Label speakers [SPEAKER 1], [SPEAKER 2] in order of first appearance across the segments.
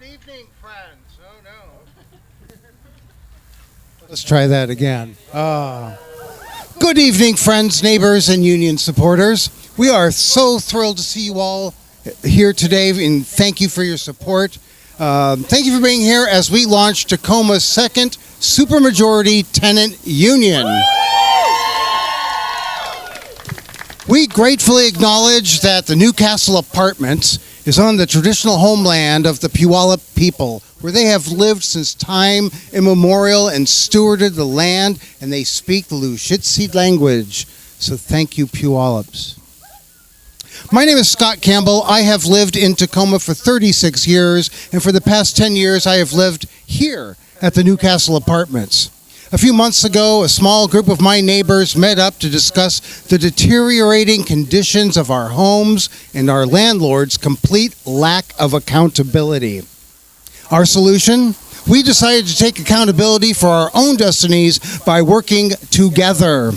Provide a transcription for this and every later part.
[SPEAKER 1] Good evening, friends. Oh, no.
[SPEAKER 2] Let's try that again. Good evening, friends, neighbors, and union supporters. We are so thrilled to see you all here today, and thank you for your support. Thank you for being here as we launch Tacoma's second supermajority tenant union. We gratefully acknowledge that the Newcastle Apartments is on the traditional homeland of the Puyallup people, where they have lived since time immemorial and stewarded the land, and they speak the Lushootseed language. So thank you, Puyallups. My name is Scott Campbell. I have lived in Tacoma for 36 years, and for the past 10 years I have lived here at the Newcastle Apartments. A few months ago, a small group of my neighbors met up to discuss the deteriorating conditions of our homes and our landlord's complete lack of accountability. Our solution? We decided to take accountability for our own destinies by working together.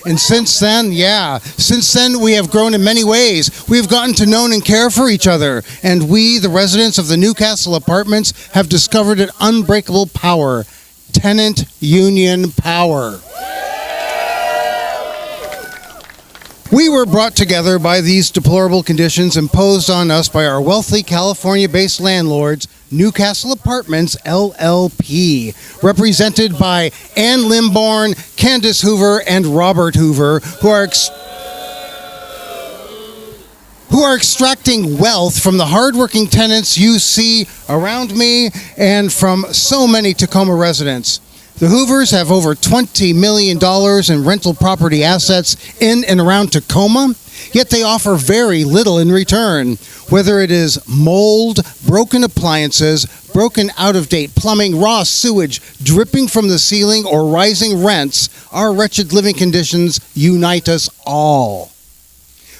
[SPEAKER 2] And since then, we have grown in many ways. We have gotten to know and care for each other. And we, the residents of the Newcastle Apartments, have discovered an unbreakable power. Tenant union power. We were brought together by these deplorable conditions imposed on us by our wealthy California-based landlords, Newcastle Apartments, LLP, represented by Ann Limborn, Candace Hoover, and Robert Hoover, who are extracting wealth from the hardworking tenants you see around me and from so many Tacoma residents. The Hoovers have over $20 million in rental property assets in and around Tacoma, yet they offer very little in return. Whether it is mold, broken appliances, broken out-of-date plumbing, raw sewage dripping from the ceiling, or rising rents, our wretched living conditions unite us all.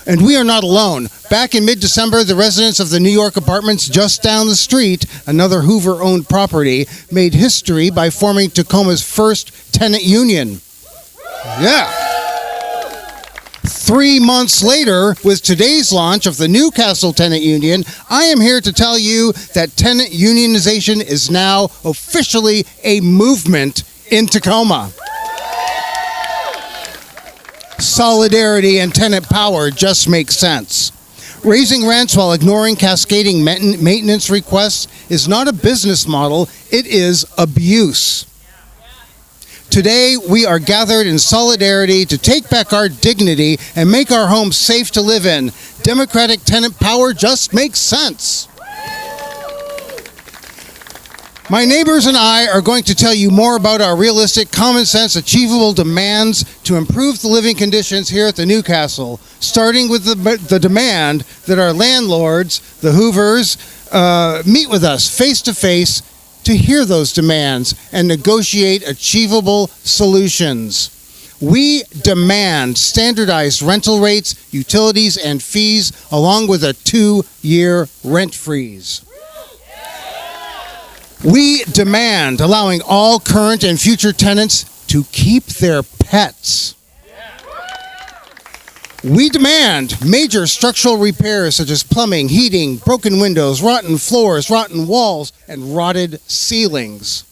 [SPEAKER 2] And we are not alone. Back in mid-December, the residents of the New York Apartments just down the street, another Hoover-owned property, made history by forming Tacoma's first tenant union. Yeah. 3 months later, with today's launch of the Newcastle Tenant Union, I am here to tell you that tenant unionization is now officially a movement in Tacoma. Solidarity and tenant power just make sense. Raising rents while ignoring cascading maintenance requests is not a business model, it is abuse. Today, we are gathered in solidarity to take back our dignity and make our homes safe to live in. Democratic tenant power just makes sense. My neighbors and I are going to tell you more about our realistic, common sense, achievable demands to improve the living conditions here at the Newcastle, starting with the demand that our landlords, the Hoovers, meet with us face to face to hear those demands and negotiate achievable solutions. We demand standardized rental rates, utilities, and fees, along with a 2-year rent freeze. We demand allowing all current and future tenants to keep their pets. We demand major structural repairs such as plumbing, heating, broken windows, rotten floors, rotten walls, and rotted ceilings.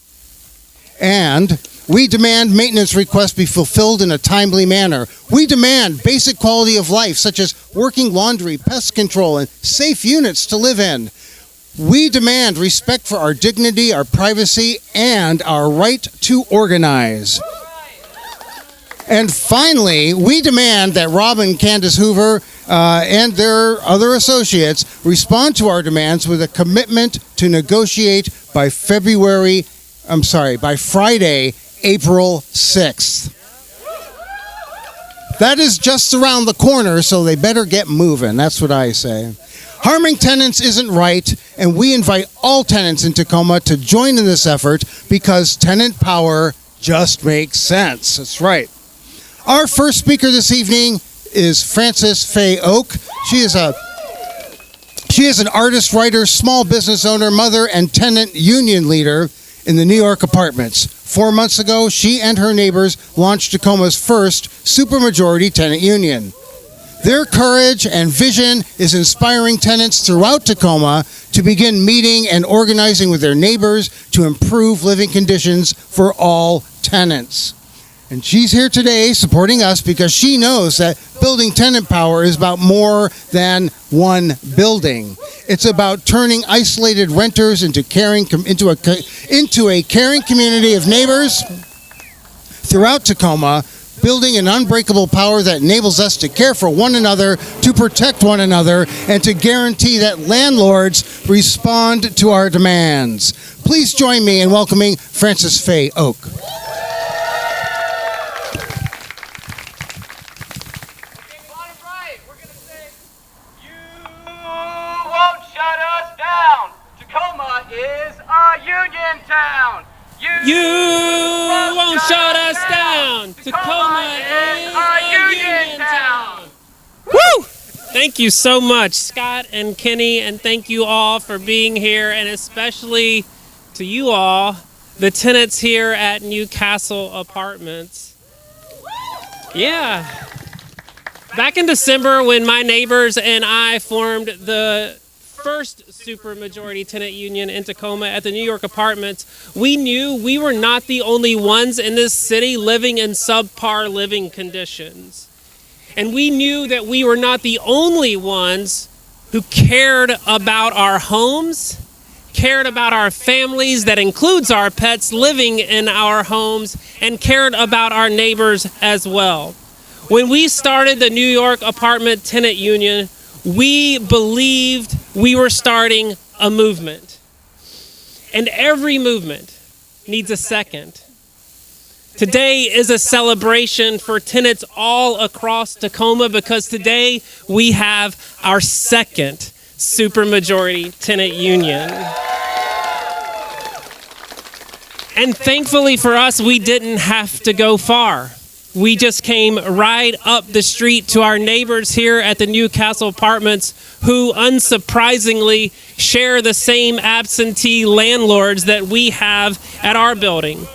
[SPEAKER 2] And we demand maintenance requests be fulfilled in a timely manner. We demand basic quality of life such as working laundry, pest control, and safe units to live in. We demand respect for our dignity, our privacy, and our right to organize. And finally, we demand that Rob and Candace Hoover and their other associates respond to our demands with a commitment to negotiate by Friday, April 6th. That is just around the corner, so they better get moving. That's what I say. Harming tenants isn't right, and we invite all tenants in Tacoma to join in this effort because tenant power just makes sense. That's right. Our first speaker this evening is Frances Faye Oak. She is an artist, writer, small business owner, mother, and tenant union leader in the New York Apartments. 4 months ago, she and her neighbors launched Tacoma's first supermajority tenant union. Their courage and vision is inspiring tenants throughout Tacoma to begin meeting and organizing with their neighbors to improve living conditions for all tenants. And she's here today supporting us because she knows that building tenant power is about more than one building. It's about turning isolated renters into a caring community of neighbors throughout Tacoma, building an unbreakable power that enables us to care for one another, to protect one another, and to guarantee that landlords respond to our demands. Please join me in welcoming Frances Faye Oak.
[SPEAKER 1] Tacoma is a union town.
[SPEAKER 3] You won't shut us down. Tacoma is a union town. Woo! Thank you so much, Scott and Kenny, and thank you all for being here, and especially to you all, the tenants here at Newcastle Apartments. Yeah. Back in December, when my neighbors and I formed the first supermajority tenant union in Tacoma at the New York Apartments, we knew we were not the only ones in this city living in subpar living conditions. And we knew that we were not the only ones who cared about our homes, cared about our families, that includes our pets living in our homes, and cared about our neighbors as well. When we started the New York Apartment Tenant Union, we believed we were starting a movement. And every movement needs a second. Today is a celebration for tenants all across Tacoma because today we have our second supermajority tenant union. And thankfully for us, we didn't have to go far. We just came right up the street to our neighbors here at the Newcastle Apartments, who unsurprisingly share the same absentee landlords that we have at our building.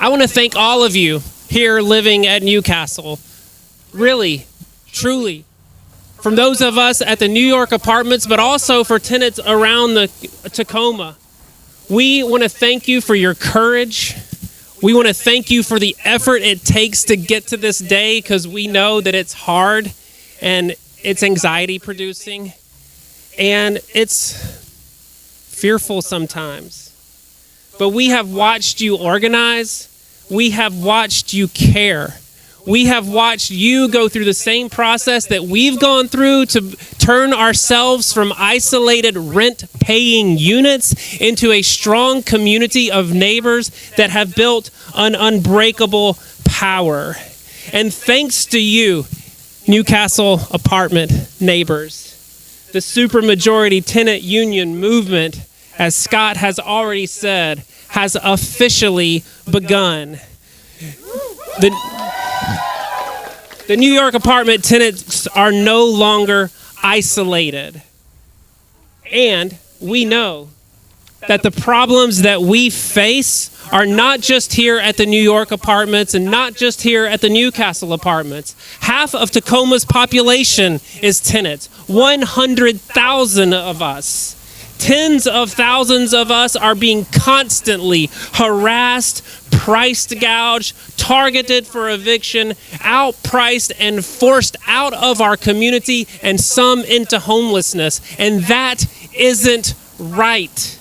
[SPEAKER 3] I want to thank all of you here living at Newcastle. Really, truly. From those of us at the New York Apartments, but also for tenants around the Tacoma. We want to thank you for your courage. We want to thank you for the effort it takes to get to this day, because we know that it's hard and it's anxiety producing and it's fearful sometimes. But we have watched you organize. We have watched you care. We have watched you go through the same process that we've gone through to turn ourselves from isolated rent-paying units into a strong community of neighbors that have built an unbreakable power. And thanks to you, Newcastle apartment neighbors, the supermajority tenant union movement, as Scott has already said, has officially begun. The New York apartment tenants are no longer isolated. And we know that the problems that we face are not just here at the New York Apartments and not just here at the Newcastle Apartments. Half of Tacoma's population is tenants. 100,000 of us. Tens of thousands of us are being constantly harassed, price gouged, targeted for eviction, outpriced, and forced out of our community, and some into homelessness. And that isn't right.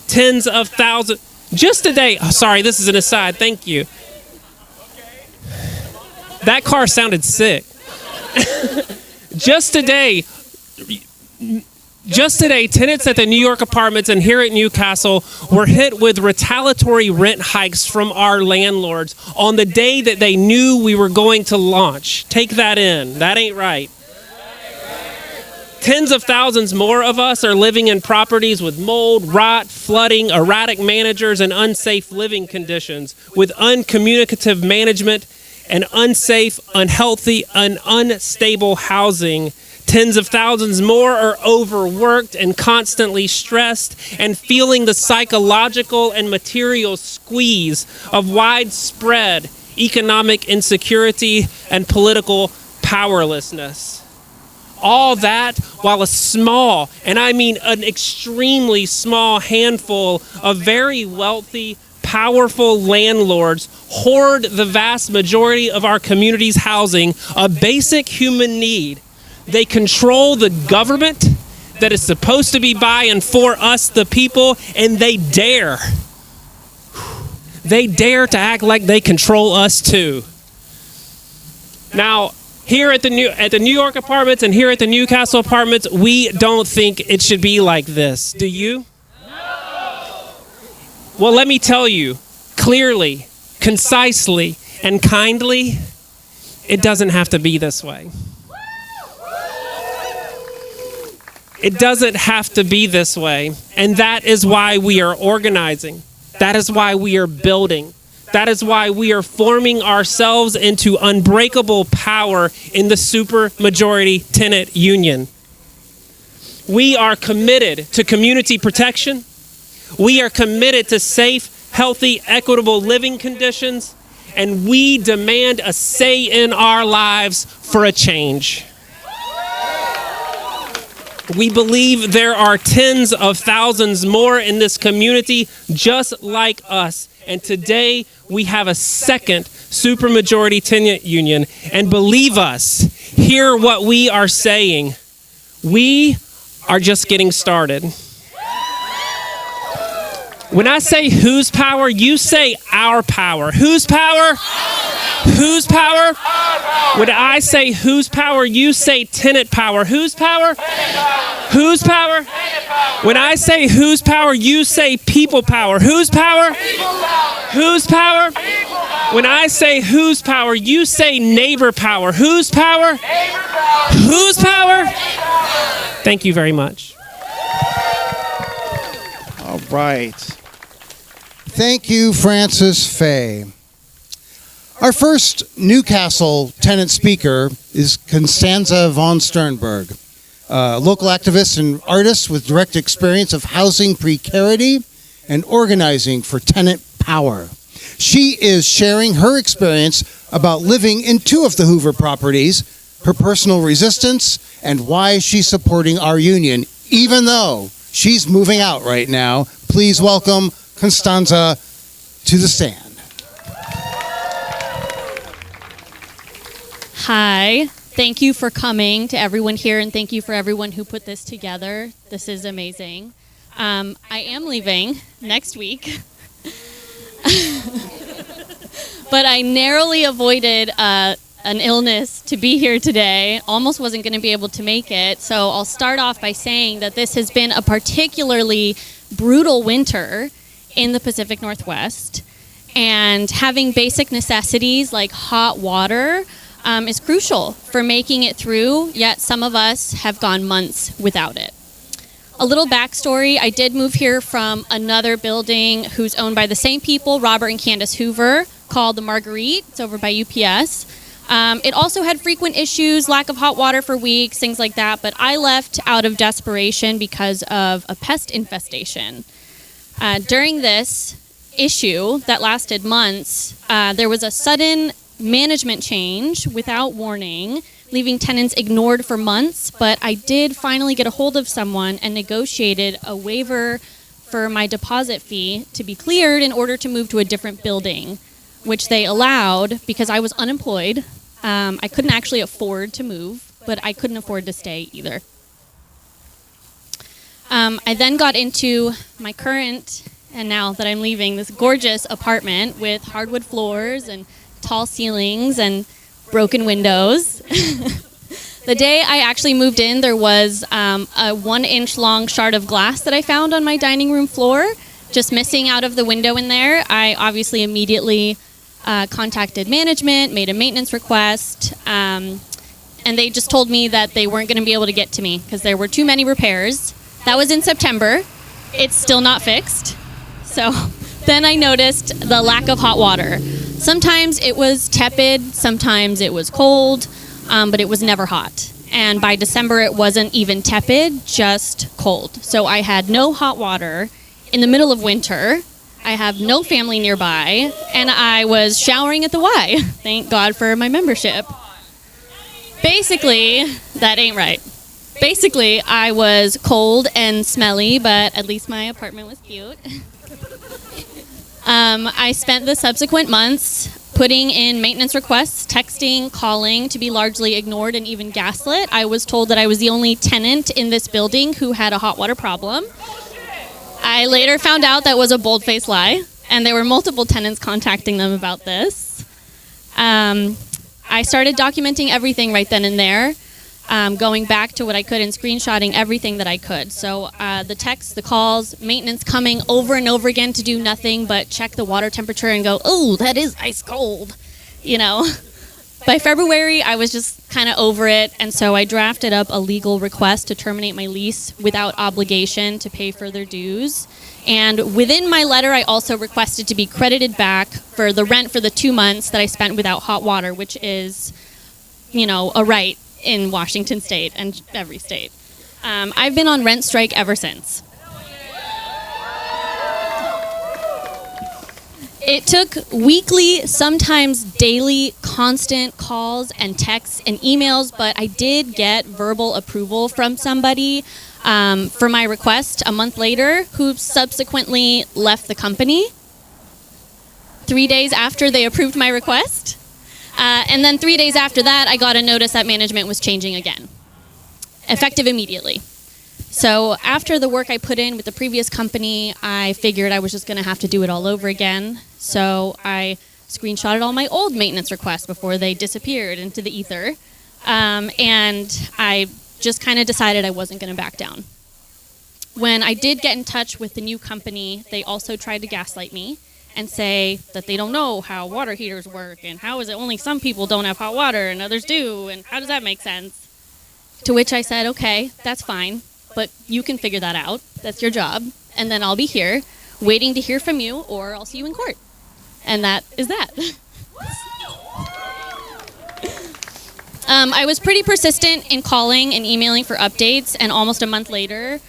[SPEAKER 3] Tens of thousands. Just today, sorry, this is an aside, thank you. That car sounded sick. Just today, tenants at the New York Apartments and here at Newcastle were hit with retaliatory rent hikes from our landlords on the day that they knew we were going to launch. Take that in. That ain't right. Tens of thousands more of us are living in properties with mold, rot, flooding, erratic managers, and unsafe living conditions, with uncommunicative management and unsafe, unhealthy, and unstable housing. Tens of thousands more are overworked and constantly stressed and feeling the psychological and material squeeze of widespread economic insecurity, and political powerlessness. All that while a small, and I mean an extremely small handful of very wealthy, powerful landlords hoard the vast majority of our community's housing, a basic human need. They control the government that is supposed to be by and for us, the people, and they dare to act like they control us too. Now, here at the New York apartments and here at the Newcastle apartments, we don't think it should be like this. Do you? No. Well, let me tell you clearly, concisely, and kindly, it doesn't have to be this way. It doesn't have to be this way. And that is why we are organizing. That is why we are building. That is why we are forming ourselves into unbreakable power in the supermajority tenant union. We are committed to community protection. We are committed to safe, healthy, equitable living conditions. And we demand a say in our lives for a change. We believe there are tens of thousands more in this community just like us. And today we have a second supermajority tenant union. And believe us, hear what we are saying. We are just getting started. When I say whose power, you say our power. Whose power? Whose power? When I say whose power, you say tenant power. Whose power? Whose power? When I say whose power, you say people power. Whose power? Whose power? When I say whose power, you say neighbor power. Whose power? Whose power? Thank you very much.
[SPEAKER 2] All right. Thank you, Francis Fay. Our first Newcastle tenant speaker is Constanza von Sternberg, a local activist and artist with direct experience of housing precarity and organizing for tenant power. She is sharing her experience about living in two of the Hoover properties, her personal resistance, and why she's supporting our union, even though she's moving out right now. Please welcome Constanza to the stand.
[SPEAKER 4] Hi, thank you for coming to everyone here, and thank you for everyone who put this together. This is amazing. I am leaving next week, but I narrowly avoided an illness to be here today. Almost wasn't going to be able to make it, so I'll start off by saying that this has been a particularly brutal winter in the Pacific Northwest, and having basic necessities like hot water is crucial for making it through, yet some of us have gone months without it. A little backstory, I did move here from another building who's owned by the same people, Robert and Candace Hoover, called the Marguerite. It's over by UPS. It also had frequent issues, lack of hot water for weeks, things like that, but I left out of desperation because of a pest infestation. During this issue that lasted months, there was a sudden management change without warning, leaving tenants ignored for months, but I did finally get a hold of someone and negotiated a waiver for my deposit fee to be cleared in order to move to a different building, which they allowed because I was unemployed. I couldn't actually afford to move, but I couldn't afford to stay either. I then got into my current, and now that I'm leaving, this gorgeous apartment with hardwood floors and tall ceilings and broken windows. The day I actually moved in, there was a 1-inch long shard of glass that I found on my dining room floor, just missing out of the window in there. I obviously immediately contacted management, made a maintenance request, and they just told me that they weren't going to be able to get to me because there were too many repairs. That was in September. It's still not fixed. So then I noticed the lack of hot water. Sometimes it was tepid, sometimes it was cold, but it was never hot. And by December, it wasn't even tepid, just cold. So I had no hot water in the middle of winter. I have no family nearby, and I was showering at the Y. Thank God for my membership. Basically, that ain't right. Basically, I was cold and smelly, but at least my apartment was cute. I spent the subsequent months putting in maintenance requests, texting, calling, to be largely ignored and even gaslit. I was told that I was the only tenant in this building who had a hot water problem. I later found out that was a bold-faced lie, and there were multiple tenants contacting them about this. I started documenting everything right then and there, going back to what I could and screenshotting everything that I could. So the texts, the calls, maintenance coming over and over again to do nothing but check the water temperature and go, oh, that is ice cold, you know. By February, I was just kind of over it, and so I drafted up a legal request to terminate my lease without obligation to pay further dues. And within my letter, I also requested to be credited back for the rent for the 2 months that I spent without hot water, which is, you know, a right in Washington State and every state. I've been on rent strike ever since. It took weekly, sometimes daily, constant calls and texts and emails, but I did get verbal approval from somebody for my request a month later, who subsequently left the company 3 days after they approved my request. And then 3 days after that, I got a notice that management was changing again, effective immediately. So after the work I put in with the previous company, I figured I was just going to have to do it all over again. So I screenshotted all my old maintenance requests before they disappeared into the ether. And I just kind of decided I wasn't going to back down. When I did get in touch with the new company, they also tried to gaslight me and say that they don't know how water heaters work, and how is it only some people don't have hot water and others do, and how does that make sense? To which I said, okay, that's fine, but you can figure that out. That's your job. And then I'll be here waiting to hear from you, or I'll see you in court. And that is that. I was pretty persistent in calling and emailing for updates, and almost a month later,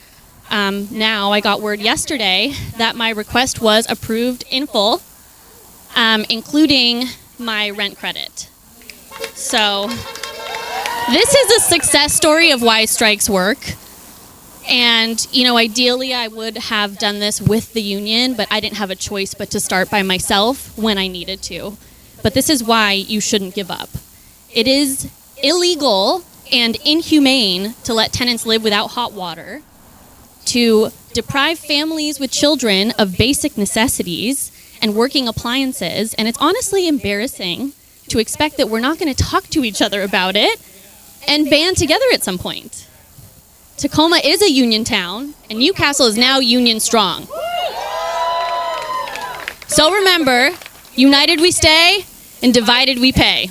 [SPEAKER 4] now I got word yesterday that my request was approved in full, including my rent credit. So this is a success story of why strikes work. And, you know, ideally I would have done this with the union, but I didn't have a choice but to start by myself when I needed to. But this is why you shouldn't give up. It is illegal and inhumane to let tenants live without hot water, to deprive families with children of basic necessities and working appliances, and it's honestly embarrassing to expect that we're not going to talk to each other about it and band together at some point. Tacoma is a union town, and Newcastle is now union strong. So remember, united we stay, and divided we pay.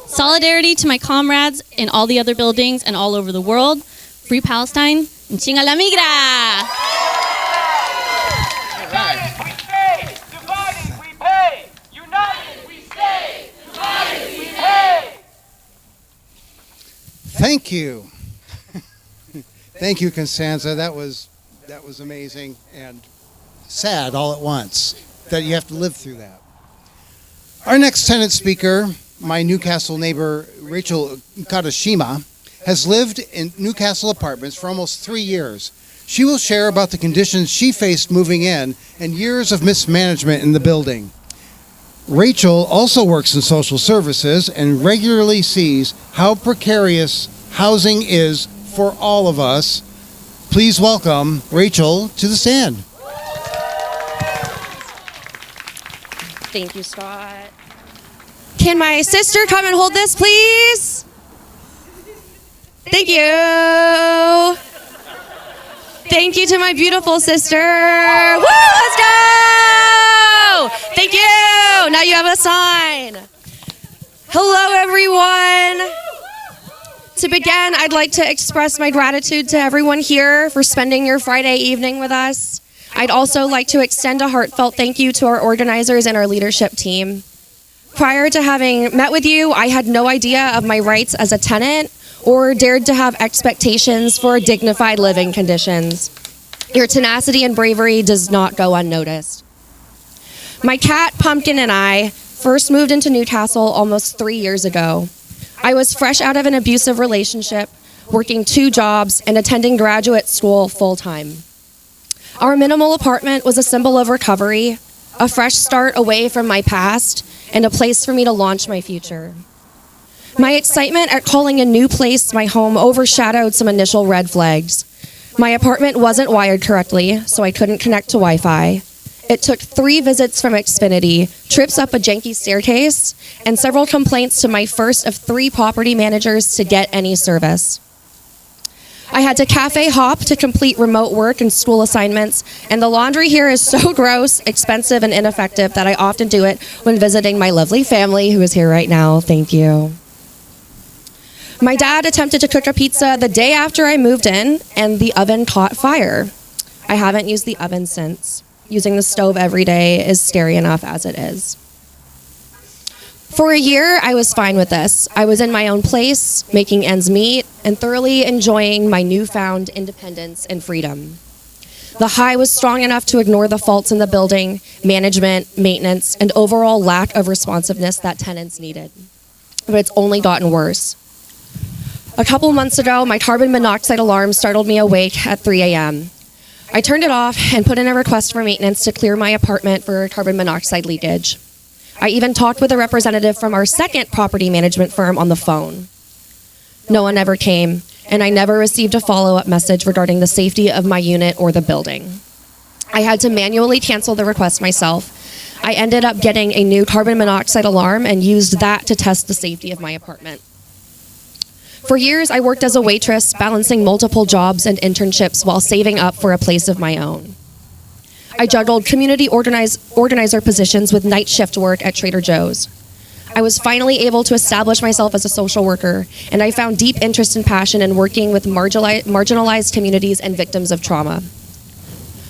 [SPEAKER 4] Solidarity to my comrades in all the other buildings and all over the world. Free Palestine, and chinga la migra!
[SPEAKER 1] United we stay, divided we pay. United we stay, divided we pay.
[SPEAKER 2] Thank you. Thank you, Constanza. That was amazing and sad all at once that you have to live through that. Our next tenant speaker, my Newcastle neighbor, Rachel Kadashima, has lived in Newcastle apartments for almost 3 years. She will share about the conditions she faced moving in and years of mismanagement in the building. Rachel also works in social services and regularly sees how precarious housing is for all of us. Please welcome Rachel to the stand.
[SPEAKER 5] Thank you, Scott. Can my sister come and hold this, please? Thank you. Thank you to my beautiful sister. Woo, let's go! Thank you. Now you have a sign. Hello, everyone. To begin, I'd like to express my gratitude to everyone here for spending your Friday evening with us. I'd also like to extend a heartfelt thank you to our organizers and our leadership team. Prior to having met with you, I had no idea of my rights as a tenant or dared to have expectations for dignified living conditions. Your tenacity and bravery does not go unnoticed. My cat, Pumpkin, and I first moved into Newcastle almost 3 years ago. I was fresh out of an abusive relationship, working 2 jobs, and attending graduate school full-time. Our minimal apartment was a symbol of recovery, a fresh start away from my past, and a place for me to launch my future. My excitement at calling a new place my home overshadowed some initial red flags. My apartment wasn't wired correctly, so I couldn't connect to Wi-Fi. It took 3 visits from Xfinity, trips up a janky staircase, and several complaints to my first of 3 property managers to get any service. I had to cafe hop to complete remote work and school assignments, and the laundry here is so gross, expensive, and ineffective that I often do it when visiting my lovely family who is here right now. Thank you. My dad attempted to cook a pizza the day after I moved in, and the oven caught fire. I haven't used the oven since. Using the stove every day is scary enough as it is. For a year, I was fine with this. I was in my own place, making ends meet, and thoroughly enjoying my newfound independence and freedom. The high was strong enough to ignore the faults in the building, management, maintenance, and overall lack of responsiveness that tenants needed. But it's only gotten worse. A couple months ago, my carbon monoxide alarm startled me awake at 3 a.m. I turned it off and put in a request for maintenance to clear my apartment for carbon monoxide leakage. I even talked with a representative from our second property management firm on the phone. No one ever came, and I never received a follow-up message regarding the safety of my unit or the building. I had to manually cancel the request myself. I ended up getting a new carbon monoxide alarm and used that to test the safety of my apartment. For years, I worked as a waitress, balancing multiple jobs and internships while saving up for a place of my own. I juggled community organizer positions with night shift work at Trader Joe's. I was finally able to establish myself as a social worker, and I found deep interest and passion in working with marginalized communities and victims of trauma.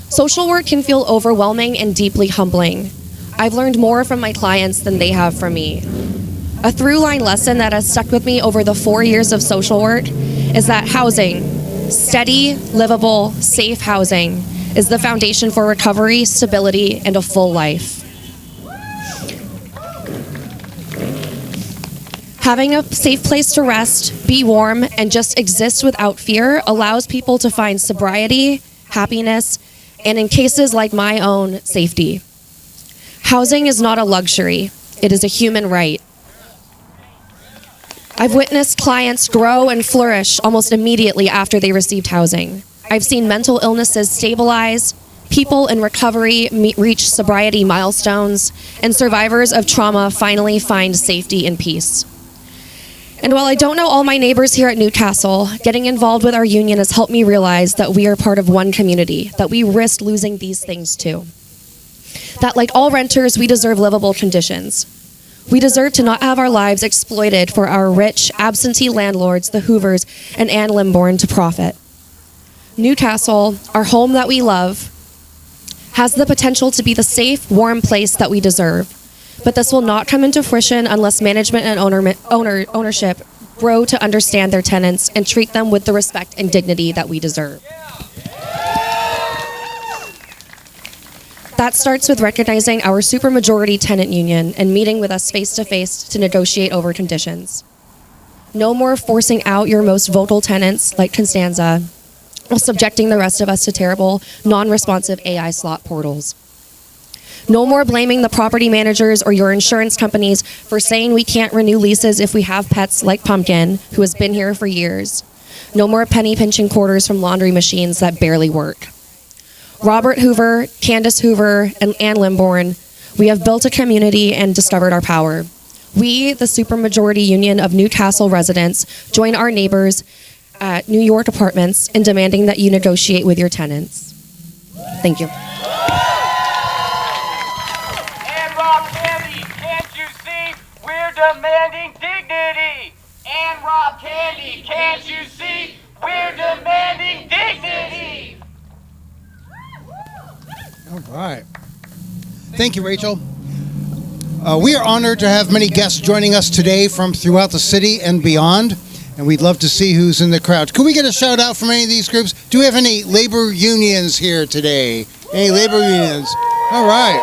[SPEAKER 5] Social work can feel overwhelming and deeply humbling. I've learned more from my clients than they have from me. A through-line lesson that has stuck with me over the 4 years of social work is that housing, steady, livable, safe housing, is the foundation for recovery, stability, and a full life. Having a safe place to rest, be warm, and just exist without fear allows people to find sobriety, happiness, and in cases like my own, safety. Housing is not a luxury. It is a human right. I've witnessed clients grow and flourish almost immediately after they received housing. I've seen mental illnesses stabilize, people in recovery reach sobriety milestones, and survivors of trauma finally find safety and peace. And while I don't know all my neighbors here at Newcastle, getting involved with our union has helped me realize that we are part of one community, that we risk losing these things too. That like all renters, we deserve livable conditions. We deserve to not have our lives exploited for our rich, absentee landlords, the Hoovers, and Ann Limborn to profit. Newcastle, our home that we love, has the potential to be the safe, warm place that we deserve. But this will not come into fruition unless management and ownership grow to understand their tenants and treat them with the respect and dignity that we deserve. That starts with recognizing our supermajority tenant union and meeting with us face-to-face to negotiate over conditions. No more forcing out your most vocal tenants like Constanza while subjecting the rest of us to terrible, non-responsive AI slot portals. No more blaming the property managers or your insurance companies for saying we can't renew leases if we have pets like Pumpkin, who has been here for years. No more penny pinching quarters from laundry machines that barely work. Robert Hoover, Candace Hoover, and Ann Limborn, we have built a community and discovered our power. We, the supermajority union of Newcastle residents, join our neighbors at New York apartments in demanding that you negotiate with your tenants. Thank you.
[SPEAKER 1] And Rob Candy, can't you see? We're demanding dignity. And Rob Candy, can't you see? We're demanding dignity.
[SPEAKER 2] All right. Thank you, Rachel. We are honored to have many guests joining us today from throughout the city and beyond. And we'd love to see who's in the crowd. Can we get a shout out from any of these groups? Do we have any labor unions here today? Any labor unions? All right.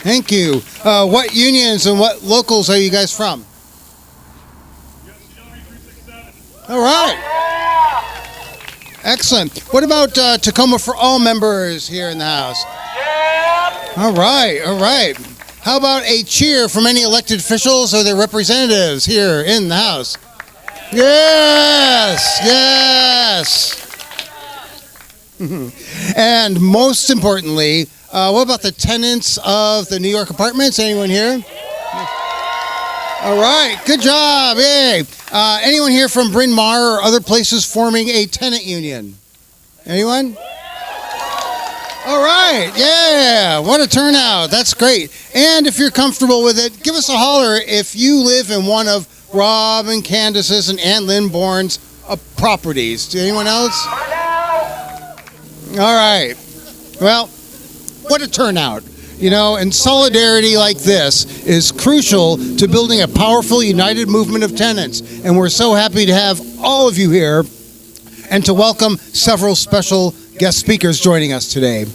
[SPEAKER 2] Thank you. What unions and what locals are you guys from? All right. Excellent. What about Tacoma for All members here in the house? All right. All right. How about a cheer from any elected officials or their representatives here in the house? Yes, yes. And most importantly, what about the tenants of the New York apartments? Anyone here? All right, good job, yay. Anyone here from Bryn Mawr or other places forming a tenant union? Anyone? All right, yeah, what a turnout, that's great. And if you're comfortable with it, give us a holler if you live in one of Rob and Candace's and Ann Lynn-Bourne's properties. Anyone else? All right. Well, what a turnout. You know, and solidarity like this is crucial to building a powerful, united movement of tenants. And we're so happy to have all of you here and to welcome several special guest speakers joining us today.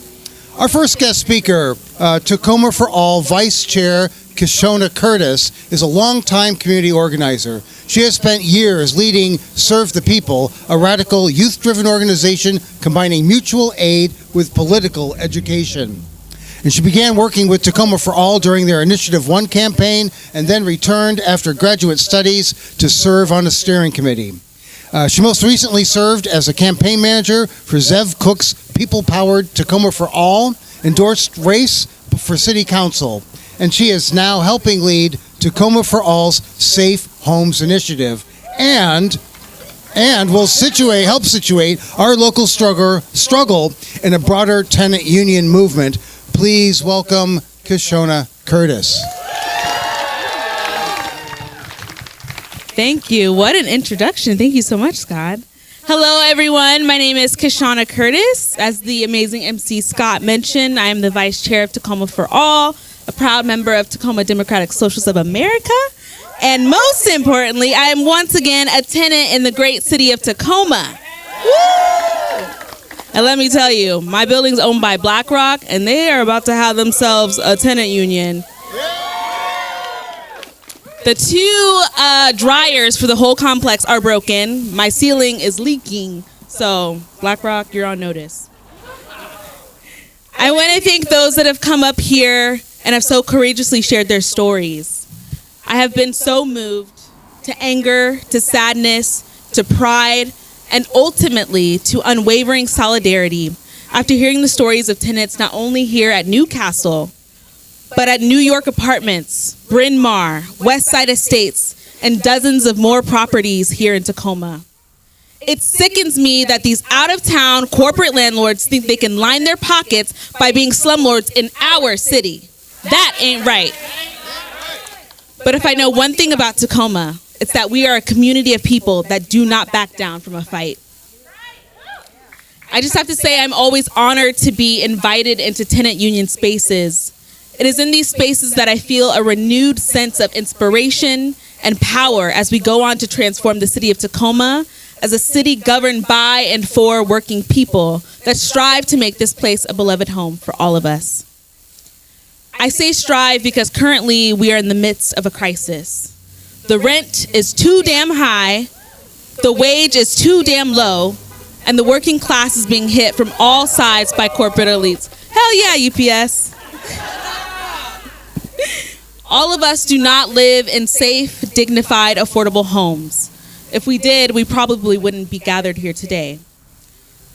[SPEAKER 2] Our first guest speaker, Tacoma for All Vice Chair Kishona Curtis, is a longtime community organizer. She has spent years leading Serve the People, a radical youth-driven organization combining mutual aid with political education. And she began working with Tacoma for All during their Initiative 1 campaign and then returned after graduate studies to serve on a steering committee. She most recently served as a campaign manager for Zev Cook's people-powered Tacoma for All endorsed race for city council. And she is now helping lead Tacoma for All's Safe Homes Initiative and will help situate our local struggle in a broader tenant union movement. Please welcome Kishona Curtis.
[SPEAKER 6] Thank you. What an introduction. Thank you so much, Scott. Hello, everyone. My name is Kishona Curtis. As the amazing MC Scott mentioned, I am the Vice Chair of Tacoma for All, a proud member of Tacoma Democratic Socialists of America, and most importantly, I am once again a tenant in the great city of Tacoma. Woo! And let me tell you, my building's owned by BlackRock, and they are about to have themselves a tenant union. The two dryers for the whole complex are broken. My ceiling is leaking, so BlackRock, you're on notice. I want to thank those that have come up here and have so courageously shared their stories. I have been so moved to anger, to sadness, to pride, and ultimately to unwavering solidarity after hearing the stories of tenants not only here at Newcastle, but at New York Apartments, Bryn Mawr, West Side Estates, and dozens of more properties here in Tacoma. It sickens me that these out-of-town corporate landlords think they can line their pockets by being slumlords in our city. That ain't right. But if I know one thing about Tacoma, it's that we are a community of people that do not back down from a fight. I just have to say I'm always honored to be invited into tenant union spaces. It is in these spaces that I feel a renewed sense of inspiration and power as we go on to transform the city of Tacoma as a city governed by and for working people that strive to make this place a beloved home for all of us. I say strive because currently we are in the midst of a crisis. The rent is too damn high, the wage is too damn low, and the working class is being hit from all sides by corporate elites. Hell yeah, UPS. All of us do not live in safe, dignified, affordable homes. If we did, we probably wouldn't be gathered here today.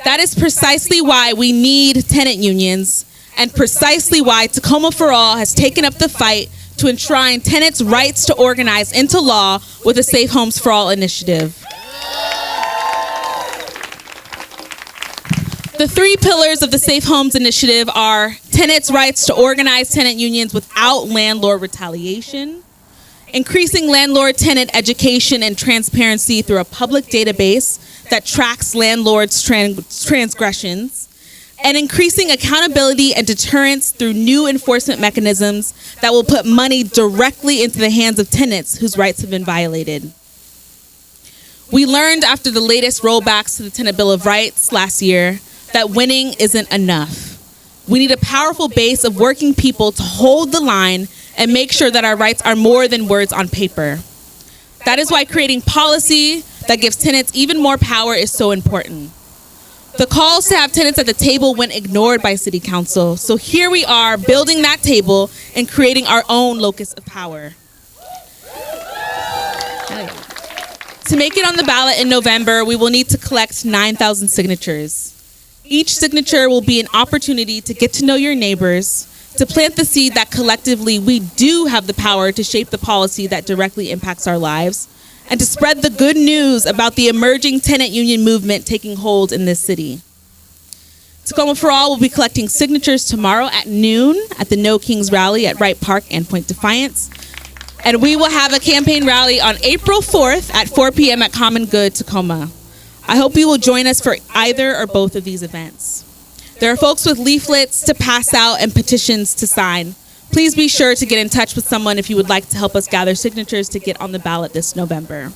[SPEAKER 6] That is precisely why we need tenant unions, and precisely why Tacoma for All has taken up the fight to enshrine tenants' rights to organize into law with the Safe Homes for All initiative. The three pillars of the Safe Homes initiative are tenants' rights to organize tenant unions without landlord retaliation, increasing landlord-tenant education and transparency through a public database that tracks landlords' transgressions, and increasing accountability and deterrence through new enforcement mechanisms that will put money directly into the hands of tenants whose rights have been violated. We learned after the latest rollbacks to the Tenant Bill of Rights last year that winning isn't enough. We need a powerful base of working people to hold the line and make sure that our rights are more than words on paper. That is why creating policy that gives tenants even more power is so important. The calls to have tenants at the table went ignored by City Council, so here we are building that table and creating our own locus of power. To make it on the ballot in November, we will need to collect 9,000 signatures. Each signature will be an opportunity to get to know your neighbors, to plant the seed that collectively we do have the power to shape the policy that directly impacts our lives, and to spread the good news about the emerging tenant union movement taking hold in this city. Tacoma for All will be collecting signatures tomorrow at noon at the No Kings rally at Wright Park and Point Defiance. And we will have a campaign rally on April 4th at 4 p.m. at Common Good, Tacoma. I hope you will join us for either or both of these events. There are folks with leaflets to pass out and petitions to sign. Please be sure to get in touch with someone if you would like to help us gather signatures to get on the ballot this November.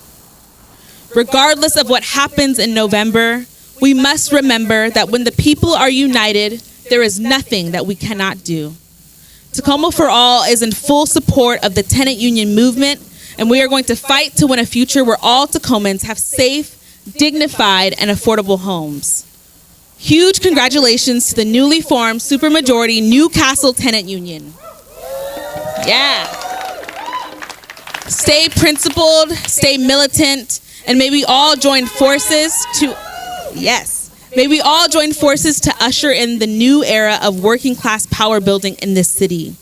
[SPEAKER 6] Regardless of what happens in November, we must remember that when the people are united, there is nothing that we cannot do. Tacoma for All is in full support of the tenant union movement, and we are going to fight to win a future where all Tacomans have safe, dignified, and affordable homes. Huge congratulations to the newly formed supermajority Newcastle Tenant Union. Yeah. Stay principled, stay militant, and may we all join forces to usher in the new era of working class power building in this city.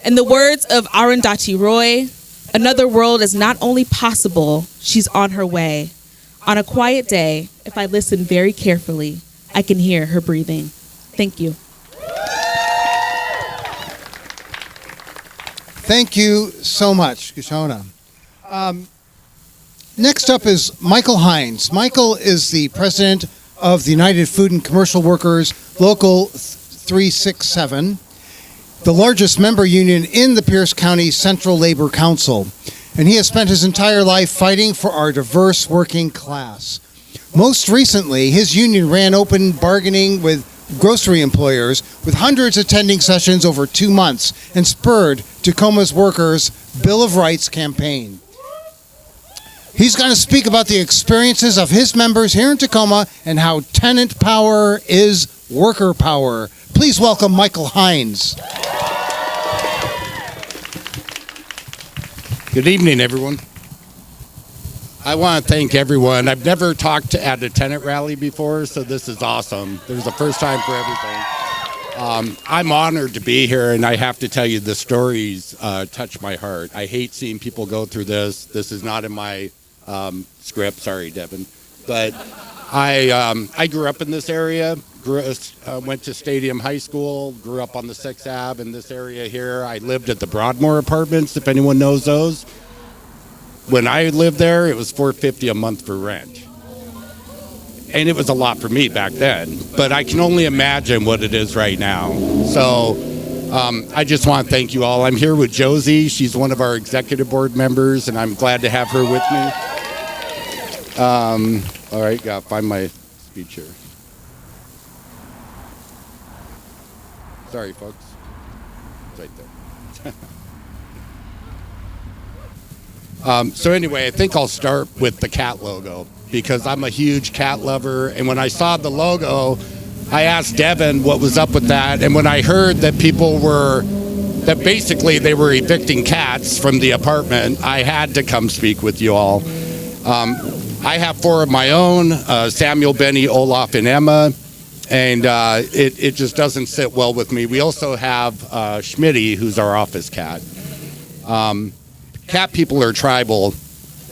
[SPEAKER 6] In the words of Arundhati Roy, another world is not only possible, she's on her way. On a quiet day, if I listen very carefully, I can hear her breathing. Thank you.
[SPEAKER 2] Thank you so much, Kishona. Next up is Michael Hines. Michael is the president of the United Food and Commercial Workers Local 367, the largest member union in the Pierce County Central Labor Council. And he has spent his entire life fighting for our diverse working class. Most recently, his union ran open bargaining with grocery employers, with hundreds attending sessions over 2 months, and spurred Tacoma's Workers' Bill of Rights campaign. He's going to speak about the experiences of his members here in Tacoma and how tenant power is worker power. Please welcome Michael Hines.
[SPEAKER 7] Good evening, everyone. I want to thank everyone. I've never talked at a tenant rally before, so this is awesome. There's a first time for everything. I'm honored to be here, and I have to tell you, the stories touch my heart. I hate seeing people go through this. This is not in my script. Sorry, Devin. But I grew up in this area. Went to Stadium High School, grew up on the 6th Ave in this area here. I lived at the Broadmoor Apartments, if anyone knows those. When I lived there, it was $450 a month for rent. And it was a lot for me back then. But I can only imagine what it is right now. So I just want to thank you all. I'm here with Josie. She's one of our executive board members, and I'm glad to have her with me. All right, gotta find my speech here. Sorry, folks. It's right there. So anyway, I think I'll start with the cat logo because I'm a huge cat lover. And when I saw the logo, I asked Devin what was up with that. And when I heard that that basically they were evicting cats from the apartment, I had to come speak with you all. I have 4 of my own, Samuel, Benny, Olaf, and Emma. And it just doesn't sit well with me. We also have Schmitty, who's our office cat. Cat people are tribal,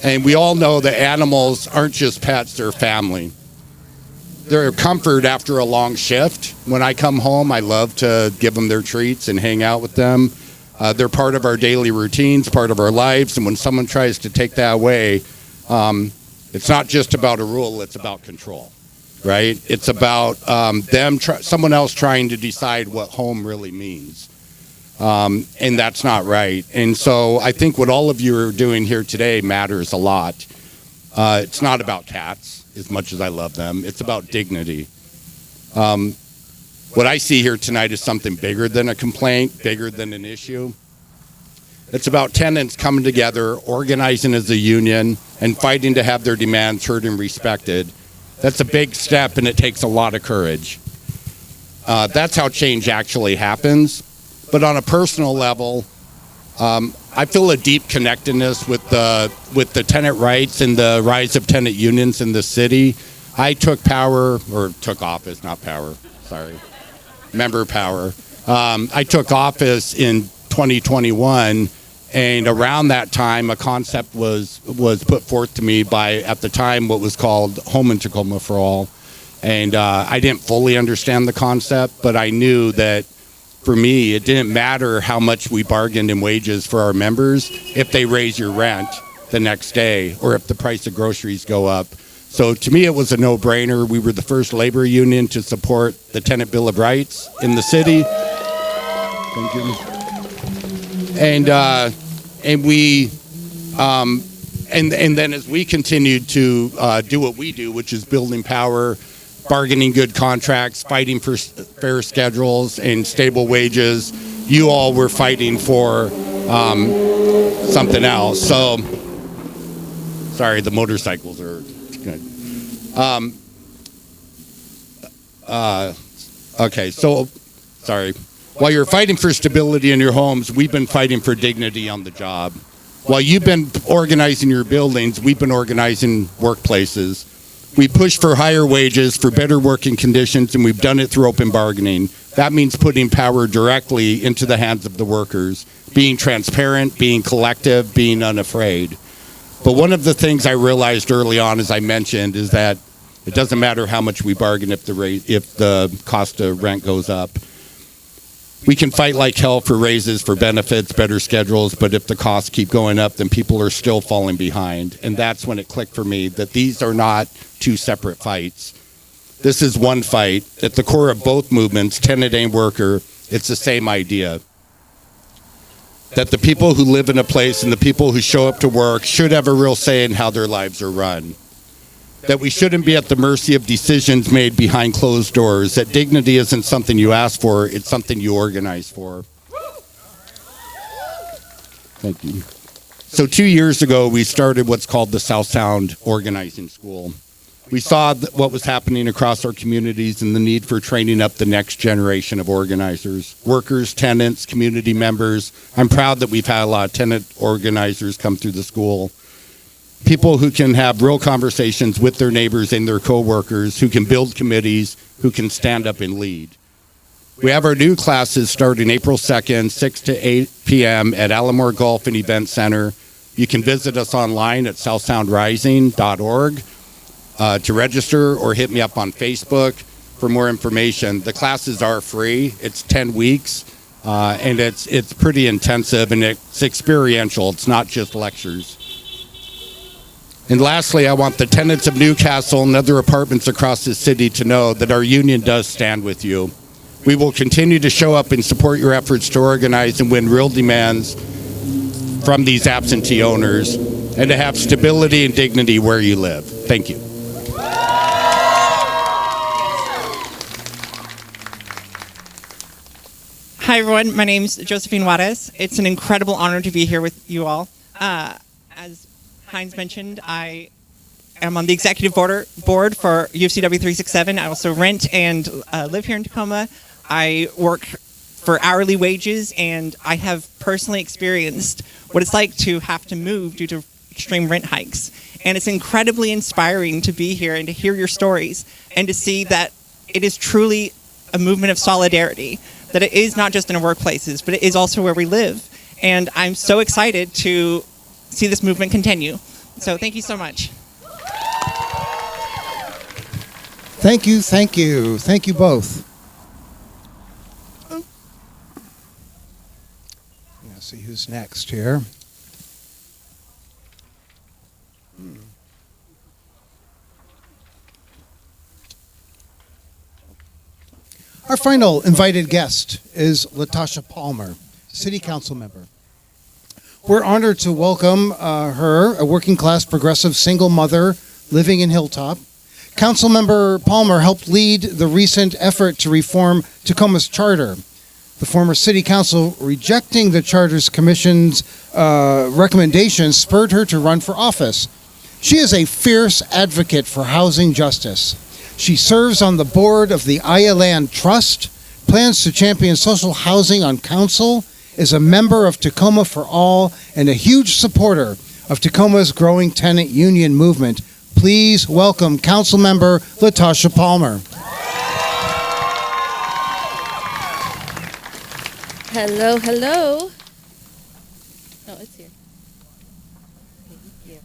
[SPEAKER 7] and we all know that animals aren't just pets, they're family. They're a comfort after a long shift. When I come home, I love to give them their treats and hang out with them. They're part of our daily routines, part of our lives, and when someone tries to take that away, it's not just about a rule, it's about control. Right? It's about someone else trying to decide what home really means. And that's not right. And so I think what all of you are doing here today matters a lot. It's not about cats, as much as I love them. It's about dignity. What I see here tonight is something bigger than a complaint, bigger than an issue. It's about tenants coming together, organizing as a union, and fighting to have their demands heard and respected. That's a big step, and it takes a lot of courage. That's how change actually happens. But on a personal level, I feel a deep connectedness with the tenant rights and the rise of tenant unions in the city. I took office, not power, sorry, member power. I took office in 2021, and around that time, a concept was put forth to me by, at the time, what was called Home in Tacoma for All. And I didn't fully understand the concept, but I knew that for me, it didn't matter how much we bargained in wages for our members if they raise your rent the next day or if the price of groceries go up. So to me, it was a no-brainer. We were the first labor union to support the Tenant Bill of Rights in the city. Thank you. And then as we continued to do what we do, which is building power, bargaining good contracts, fighting for fair schedules and stable wages, you all were fighting for something else. So, sorry, the motorcycles are good. Okay, so, sorry. While you're fighting for stability in your homes, we've been fighting for dignity on the job. While you've been organizing your buildings, we've been organizing workplaces. We push for higher wages, for better working conditions, and we've done it through open bargaining. That means putting power directly into the hands of the workers, being transparent, being collective, being unafraid. But one of the things I realized early on, as I mentioned, is that it doesn't matter how much we bargain if the cost of rent goes up. We can fight like hell for raises, for benefits, better schedules, but if the costs keep going up, then people are still falling behind. And that's when it clicked for me that these are not two separate fights. This is one fight. At the core of both movements, tenant and worker, it's the same idea. That the people who live in a place and the people who show up to work should have a real say in how their lives are run. That we shouldn't be at the mercy of decisions made behind closed doors. That dignity isn't something you ask for, it's something you organize for. Thank you. So 2 years ago, we started what's called the South Sound Organizing School. We saw what was happening across our communities and the need for training up the next generation of organizers, workers, tenants, community members. I'm proud that we've had a lot of tenant organizers come through the school. People who can have real conversations with their neighbors and their coworkers, who can build committees, who can stand up and lead. We have our new classes starting April 2nd, 6 to 8 p.m. at Allamore Golf and Event Center. You can visit us online at southsoundrising.org to register, or hit me up on Facebook for more information. The classes are free. It's 10 weeks, and it's pretty intensive, and it's experiential. It's not just lectures. And lastly, I want the tenants of Newcastle and other apartments across the city to know that our union does stand with you. We will continue to show up and support your efforts to organize and win real demands from these absentee owners, and to have stability and dignity where you live. Thank you.
[SPEAKER 8] Hi, everyone. My name's Josephine Juarez. It's an incredible honor to be here with you all. As Heinz mentioned, I am on the executive board for UFCW 367. I also rent and live here in Tacoma. I work for hourly wages, and I have personally experienced what it's like to have to move due to extreme rent hikes. And it's incredibly inspiring to be here and to hear your stories and to see that it is truly a movement of solidarity, that it is not just in our workplaces, but it is also where we live. And I'm so excited to see this movement continue. So thank you so much.
[SPEAKER 2] Thank you, thank you. Thank you both. Let's see who's next here. Our final invited guest is Latasha Palmer, City Council member. We're honored to welcome her, a working-class progressive single mother living in Hilltop. Councilmember Palmer helped lead the recent effort to reform Tacoma's charter. The former city council rejecting the charter's commission's recommendations spurred her to run for office. She is a fierce advocate for housing justice. She serves on the board of the Aya Land Trust, plans to champion social housing on council, is a member of Tacoma for All, and a huge supporter of Tacoma's growing tenant union movement. Please welcome Councilmember Latasha Palmer.
[SPEAKER 9] Hello, hello. Oh, it's here. Thank you.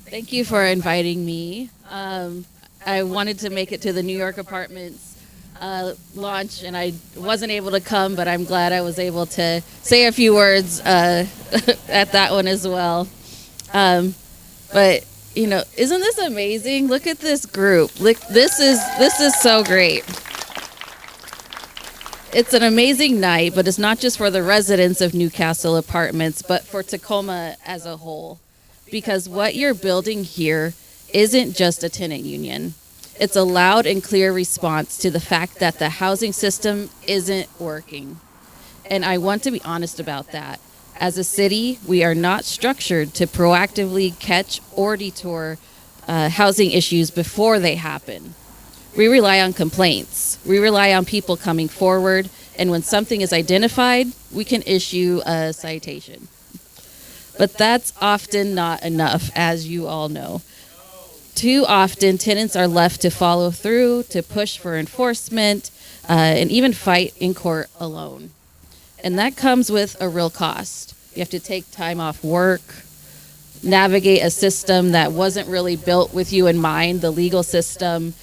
[SPEAKER 9] Thank you for inviting me. I wanted to make it to the New York Apartments launch, and I wasn't able to come, but I'm glad I was able to say a few words at that one as well. But you know, isn't this amazing? Look at this group. Look, this is so great. It's an amazing night, but it's not just for the residents of Newcastle Apartments, but for Tacoma as a whole. Because what you're building here isn't just a tenant union. It's a loud and clear response to the fact that the housing system isn't working. And I want to be honest about that. As a city, we are not structured to proactively catch or detour housing issues before they happen. We rely on complaints. We rely on people coming forward, and when something is identified, we can issue a citation. But that's often not enough, as you all know. Too often, tenants are left to follow through, to push for enforcement, and even fight in court alone. And that comes with a real cost. You have to take time off work, navigate a system that wasn't really built with you in mind, the legal system,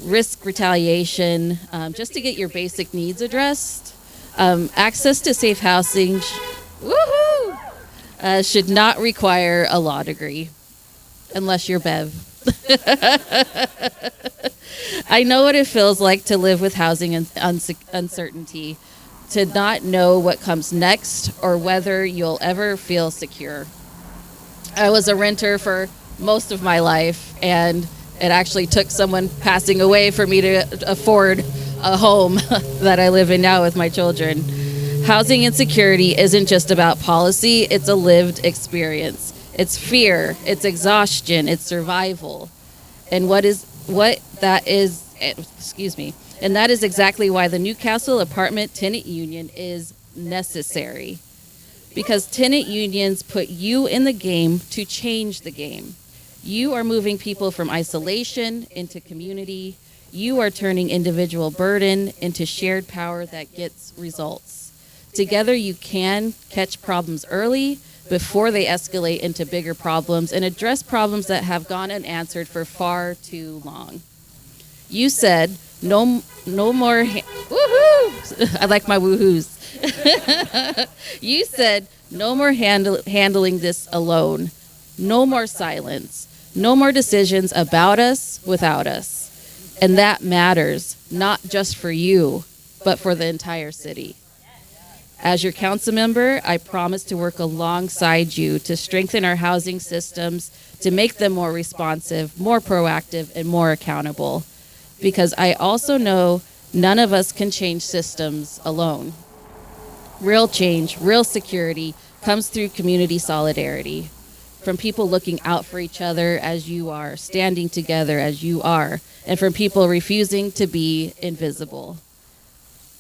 [SPEAKER 9] risk retaliation, just to get your basic needs addressed. Access to safe housing should not require a law degree, unless you're Bev. I know what it feels like to live with housing uncertainty, to not know what comes next or whether you'll ever feel secure. I was a renter for most of my life, and it actually took someone passing away for me to afford a home that I live in now with my children. Housing insecurity isn't just about policy, it's a lived experience. It's fear, it's exhaustion, it's survival. And that is exactly why the Newcastle Apartment Tenant Union is necessary. Because tenant unions put you in the game to change the game. You are moving people from isolation into community. You are turning individual burden into shared power that gets results. Together you can catch problems early before they escalate into bigger problems and address problems that have gone unanswered for far too long. You said no more woohoo! I like my woohoos. You said no more handling this alone. No more silence. No more decisions about us without us. And that matters, not just for you, but for the entire city. As your council member, I promise to work alongside you to strengthen our housing systems, to make them more responsive, more proactive, and more accountable. Because I also know none of us can change systems alone. Real change, real security comes through community solidarity. From people looking out for each other as you are, standing together as you are, and from people refusing to be invisible.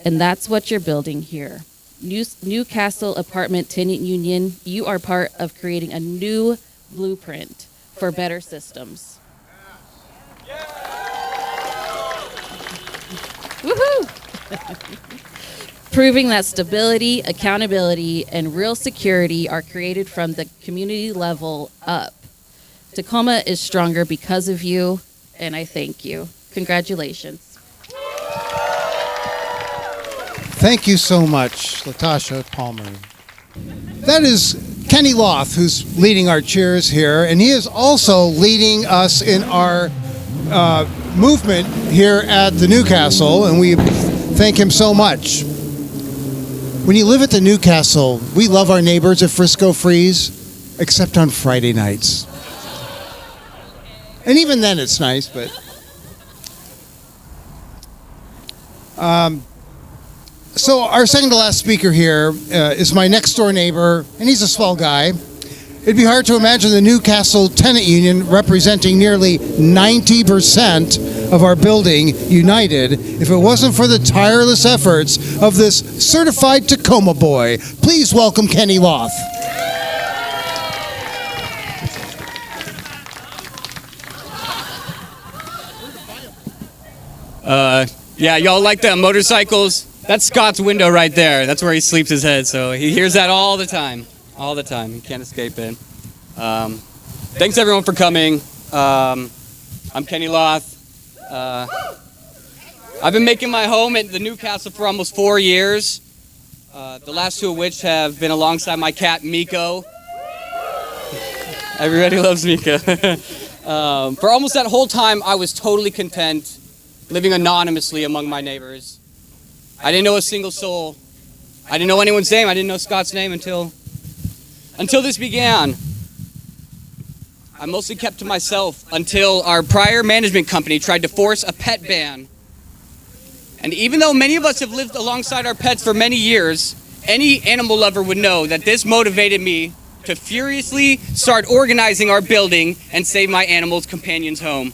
[SPEAKER 9] And that's what you're building here. Newcastle Apartment Tenant Union, you are part of creating a new blueprint for better systems. Woohoo! Proving that stability, accountability, and real security are created from the community level up. Tacoma is stronger because of you, and I thank you. Congratulations.
[SPEAKER 2] Thank you so much, Latasha Palmer. That is Kenny Loth, who's leading our cheers here, and he is also leading us in our movement here at the Newcastle, and we thank him so much. When you live at the Newcastle, we love our neighbors at Frisco Freeze, except on Friday nights. And even then it's nice, but... So our second to last speaker here is my next door neighbor, and he's a swell guy. It'd be hard to imagine the Newcastle Tenant Union representing nearly 90% of our building united if it wasn't for the tireless efforts of this certified Tacoma boy. Please welcome Kenny Loth.
[SPEAKER 10] Yeah, y'all like the motorcycles? That's Scott's window right there. That's where he sleeps his head, so he hears that all the time. All the time. You can't escape it. Thanks, everyone, for coming. I'm Kenny Loth. I've been making my home at the Newcastle for almost 4 years, the last 2 of which have been alongside my cat, Miko. Everybody loves Miko. For almost that whole time, I was totally content living anonymously among my neighbors. I didn't know a single soul. I didn't know anyone's name. I didn't know Scott's name until this began. I mostly kept to myself until our prior management company tried to force a pet ban. And even though many of us have lived alongside our pets for many years, any animal lover would know that this motivated me to furiously start organizing our building and save my animal's companion's home.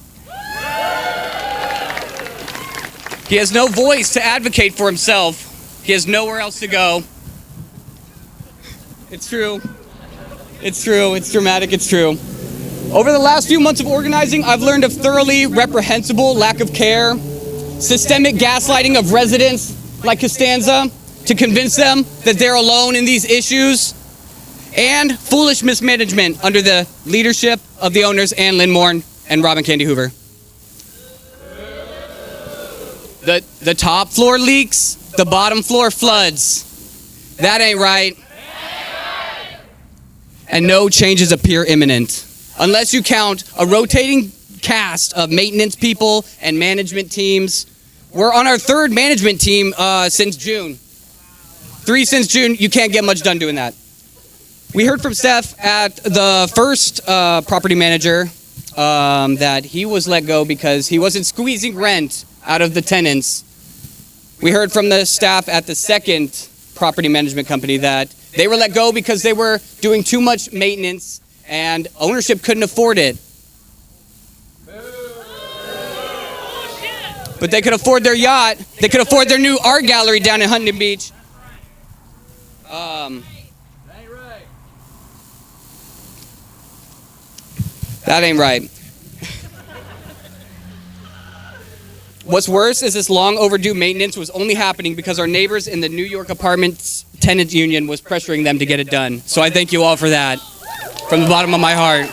[SPEAKER 10] He has no voice to advocate for himself. He has nowhere else to go. It's true. It's true. It's dramatic. It's true. Over the last few months of organizing, I've learned of thoroughly reprehensible lack of care, systemic gaslighting of residents like Costanza to convince them that they're alone in these issues, and foolish mismanagement under the leadership of the owners Ann Lindmore and Robin Candy Hoover. The top floor leaks, the bottom floor floods. That ain't right. And no changes appear imminent. Unless you count a rotating cast of maintenance people and management teams. We're on our 3rd management team since June. 3 since June. You can't get much done doing that. We heard from Steph at the first property manager that he was let go because he wasn't squeezing rent out of the tenants. We heard from the staff at the second property management company that they were let go because they were doing too much maintenance and ownership couldn't afford it. But they could afford their yacht. They could afford their new art gallery down in Huntington Beach. That ain't right. What's worse is this long overdue maintenance was only happening because our neighbors in the New York Apartments Tenant Union was pressuring them to get it done. So I thank you all for that from the bottom of my heart.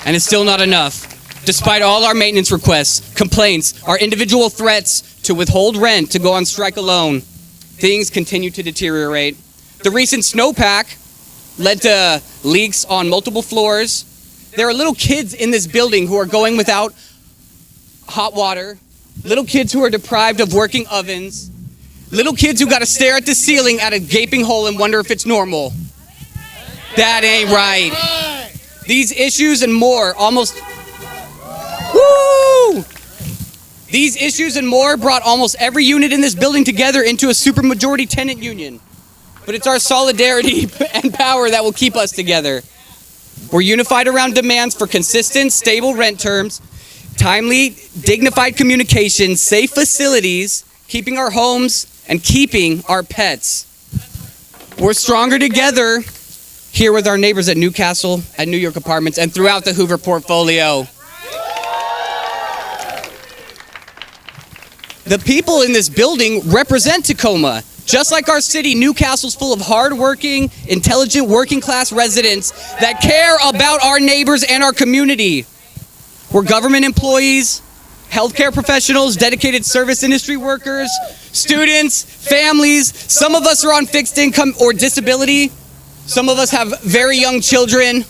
[SPEAKER 10] And it's still not enough. Despite all our maintenance requests, complaints, our individual threats to withhold rent to go on strike alone, things continue to deteriorate. The recent snowpack led to leaks on multiple floors. There are little kids in this building who are going without hot water, little kids who are deprived of working ovens, little kids who got to stare at the ceiling at a gaping hole and wonder if it's normal. That ain't right. These issues and more These issues and more brought almost every unit in this building together into a supermajority tenant union. But it's our solidarity and power that will keep us together. We're unified around demands for consistent, stable rent terms, timely, dignified communication, safe facilities, keeping our homes, and keeping our pets. We're stronger together here with our neighbors at Newcastle, at New York Apartments, and throughout the Hoover portfolio. The people in this building represent Tacoma. Just like our city, Newcastle's full of hardworking, intelligent, working-class residents that care about our neighbors and our community. We're government employees, healthcare professionals, dedicated service industry workers, students, families. Some of us are on fixed income or disability. Some of us have very young children.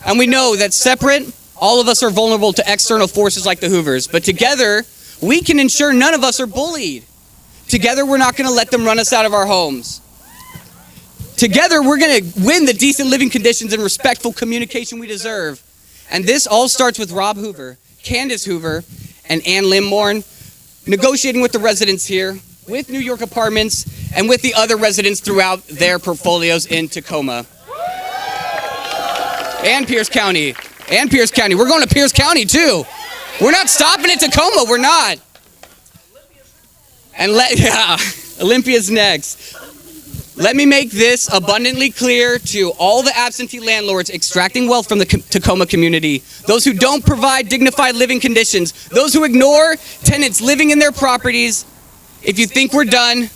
[SPEAKER 10] And we know that separate, all of us are vulnerable to external forces like the Hoovers. But together, we can ensure none of us are bullied. Together, we're not going to let them run us out of our homes. Together, we're going to win the decent living conditions and respectful communication we deserve. And this all starts with Rob Hoover, Candace Hoover, and Ann Limborn negotiating with the residents here, with New York Apartments, and with the other residents throughout their portfolios in Tacoma. And Pierce County. And Pierce County. We're going to Pierce County, too. We're not stopping at Tacoma. We're not. And Olympia's next. Let me make this abundantly clear to all the absentee landlords extracting wealth from the Tacoma community, those who don't provide dignified living conditions, those who ignore tenants living in their properties. If you think we're done,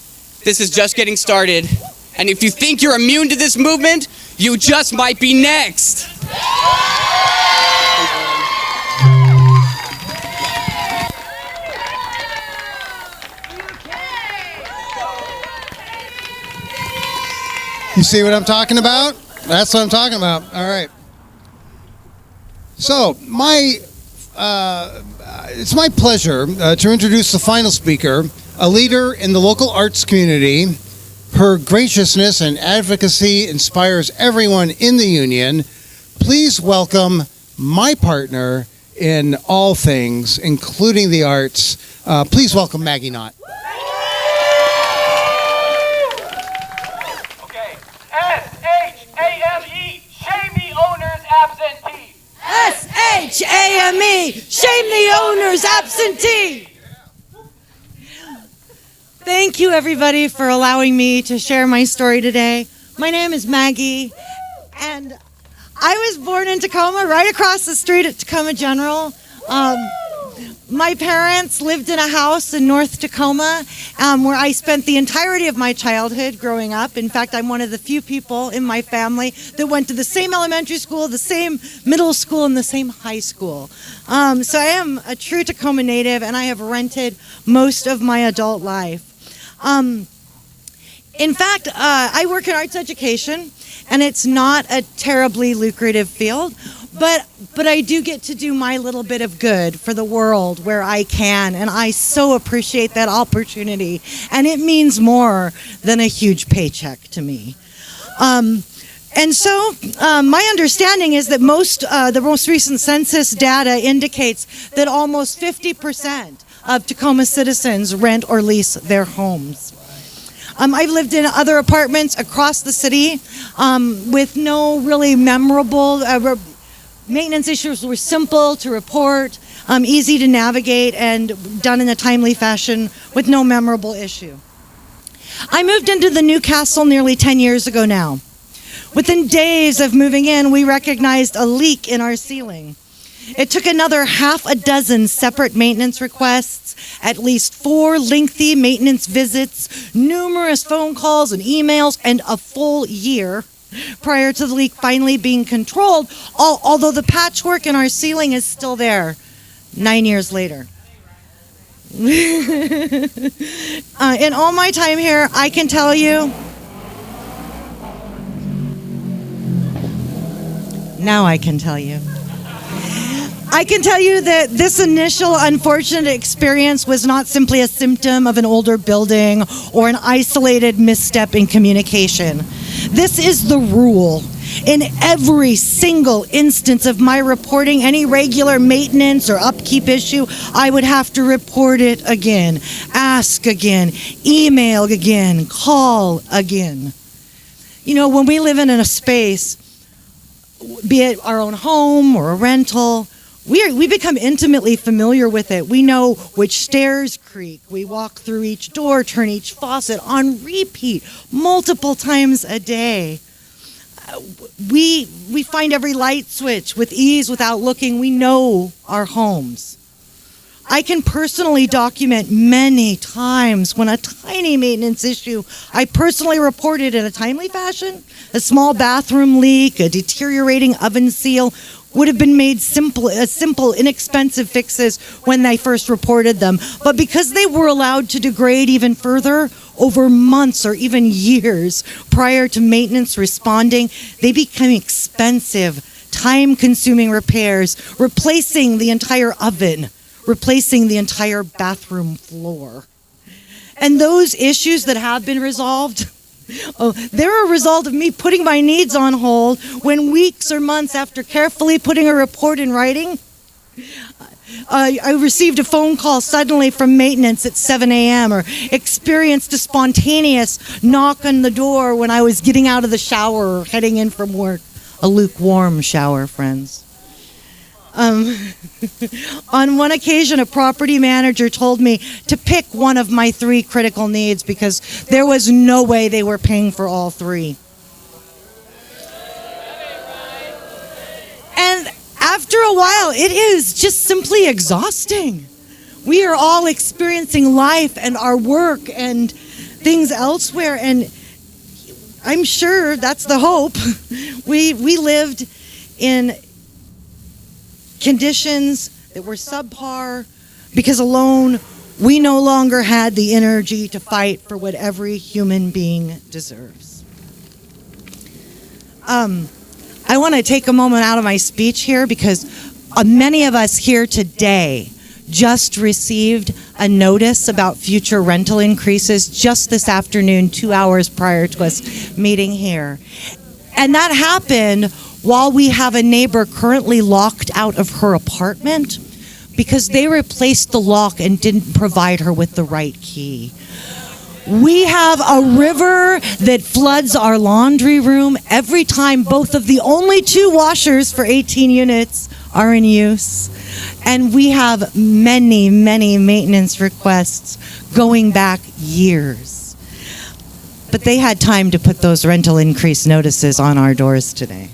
[SPEAKER 10] this is just getting started. And if you think you're immune to this movement, you just might be next.
[SPEAKER 2] You see what I'm talking about? That's what I'm talking about. All right. So, it's my pleasure to introduce the final speaker, a leader in the local arts community. Her graciousness and advocacy inspires everyone in the union. Please welcome my partner in all things, including the arts. Please welcome Maggie Knott.
[SPEAKER 1] S-H-A-M-E, shame the owner's absentee.
[SPEAKER 11] S-H-A-M-E, shame the owner's absentee. Thank you, everybody, for allowing me to share my story today. My name is Maggie, and I was born in Tacoma, right across the street at Tacoma General. My parents lived in a house in North Tacoma where I spent the entirety of my childhood growing up. In fact, I'm one of the few people in my family that went to the same elementary school, the same middle school, and the same high school. So I am a true Tacoma native, and I have rented most of my adult life. In fact, I work in arts education, and it's not a terribly lucrative field, but I do get to do my little bit of good for the world where I can, and I so appreciate that opportunity, and it means more than a huge paycheck to me. And so my understanding is that the most recent census data indicates that almost 50% of Tacoma citizens rent or lease their homes. I've lived in other apartments across the city with no really memorable maintenance issues. Were simple to report, easy to navigate, and done in a timely fashion with no memorable issue. I moved into the Newcastle nearly 10 years ago now. Within days of moving in, we recognized a leak in our ceiling. It took another half a dozen separate maintenance requests, at least 4 lengthy maintenance visits, numerous phone calls and emails, and a full year prior to the leak finally being controlled, although the patchwork in our ceiling is still there 9 years later. In all my time here, I can tell you, now I can tell you. I can tell you that this initial unfortunate experience was not simply a symptom of an older building or an isolated misstep in communication. This is the rule. In every single instance of my reporting any regular maintenance or upkeep issue, I would have to report it again, ask again, email again, call again. You know, when we live in a space, be it our own home or a rental, we become intimately familiar with it. We know which stairs creak. We walk through each door, turn each faucet on repeat multiple times a day. We find every light switch with ease without looking. We know our homes. I can personally document many times when a tiny maintenance issue I personally reported in a timely fashion, a small bathroom leak, a deteriorating oven seal, would have been made simple, inexpensive fixes when they first reported them. But because they were allowed to degrade even further over months or even years prior to maintenance responding, they became expensive, time-consuming repairs, replacing the entire oven, replacing the entire bathroom floor. And those issues that have been resolved, they're a result of me putting my needs on hold when weeks or months after carefully putting a report in writing, I received a phone call suddenly from maintenance at 7 a.m. or experienced a spontaneous knock on the door when I was getting out of the shower or heading in from work. A lukewarm shower, friends. On one occasion, a property manager told me to pick one of my 3 critical needs because there was no way they were paying for all 3. And after a while, it is just simply exhausting. We are all experiencing life and our work and things elsewhere, and I'm sure that's the hope. We lived in conditions that were subpar because alone we no longer had the energy to fight for what every human being deserves. I want to take a moment out of my speech here because many of us here today just received a notice about future rental increases just this afternoon, 2 hours prior to us meeting here. And that happened while we have a neighbor currently locked out of her apartment because they replaced the lock and didn't provide her with the right key. We have a river that floods our laundry room every time both of the only 2 washers for 18 units are in use. And we have many, many maintenance requests going back years. But they had time to put those rental increase notices on our doors today.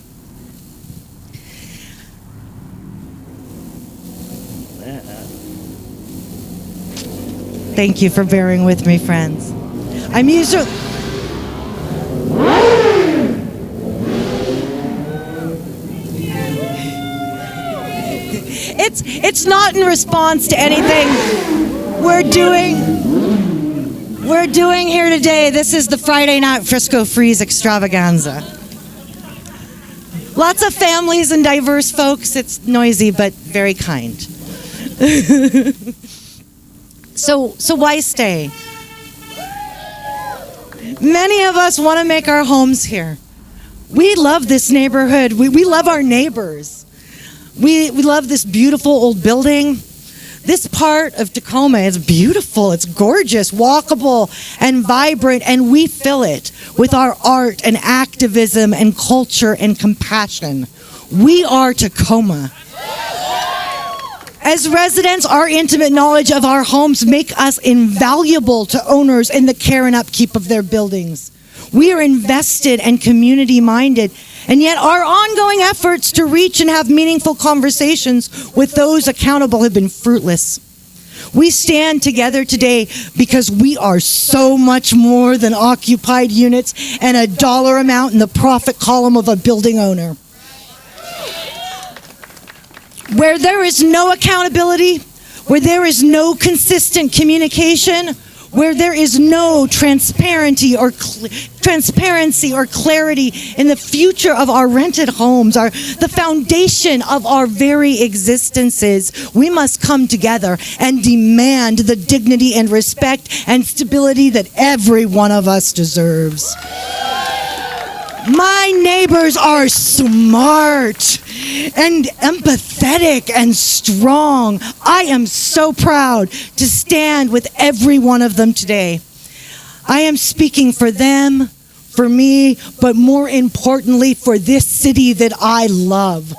[SPEAKER 11] Thank you for bearing with me, friends. I'm usually... It's not in response to anything we're doing here today. This is the Friday Night Frisco Freeze extravaganza. Lots of families and diverse folks. It's noisy, but very kind. So why stay? Many of us want to make our homes here. We love this neighborhood. We love our neighbors. We love this beautiful old building. This part of Tacoma is beautiful. It's gorgeous, walkable, and vibrant, and we fill it with our art and activism and culture and compassion. We are Tacoma. As residents, our intimate knowledge of our homes make us invaluable to owners in the care and upkeep of their buildings. We are invested and community-minded, and yet our ongoing efforts to reach and have meaningful conversations with those accountable have been fruitless. We stand together today because we are so much more than occupied units and a dollar amount in the profit column of a building owner. Where there is no accountability, where there is no consistent communication, where there is no transparency or clarity in the future of our rented homes, the foundation of our very existences, we must come together and demand the dignity and respect and stability that every one of us deserves. My neighbors are smart and empathetic and strong. I am so proud to stand with every one of them today. I am speaking for them, for me, but more importantly, for this city that I love.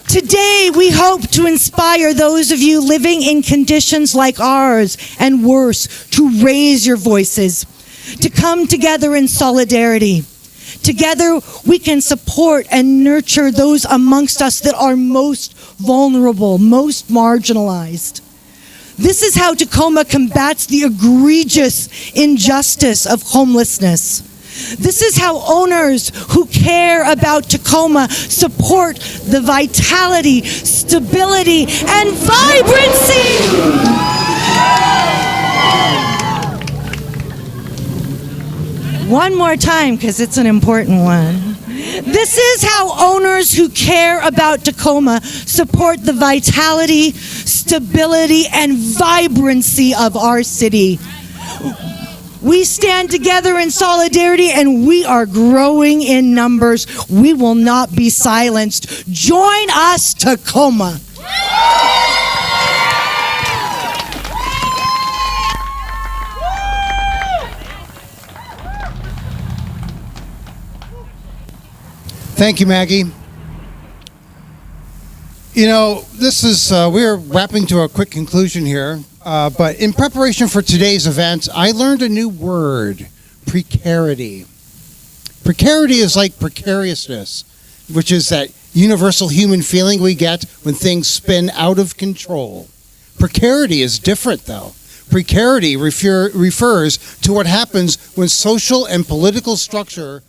[SPEAKER 11] Today, we hope to inspire those of you living in conditions like ours and worse to raise your voices, to come together in solidarity. Together, we can support and nurture those amongst us that are most vulnerable, most marginalized. This is how Tacoma combats the egregious injustice of homelessness. This is how owners who care about Tacoma support the vitality, stability, and vibrancy. One more time, because it's an important one. This is how owners who care about Tacoma support the vitality, stability, stability, and vibrancy of our city. We stand together in solidarity and we are growing in numbers. We will not be silenced. Join us, Tacoma.
[SPEAKER 2] Thank you, Maggie. You know, this is, we're wrapping to a quick conclusion here, but in preparation for today's event, I learned a new word, precarity. Precarity is like precariousness, which is that universal human feeling we get when things spin out of control. Precarity is different, though. Precarity refers to what happens when social and political structure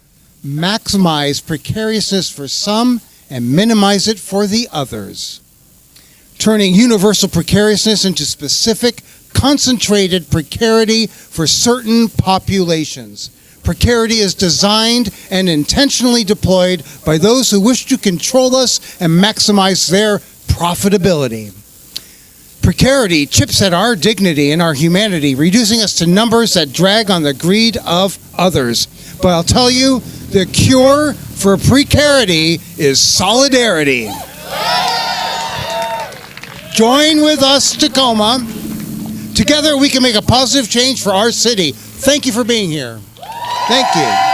[SPEAKER 2] maximize precariousness for some and minimize it for the others, turning universal precariousness into specific, concentrated precarity for certain populations. Precarity is designed and intentionally deployed by those who wish to control us and maximize their profitability. Precarity chips at our dignity and our humanity, reducing us to numbers that drag on the greed of others. But I'll tell you, the cure for precarity is solidarity. Join with us, Tacoma. Together we can make a positive change for our city. Thank you for being here. Thank you.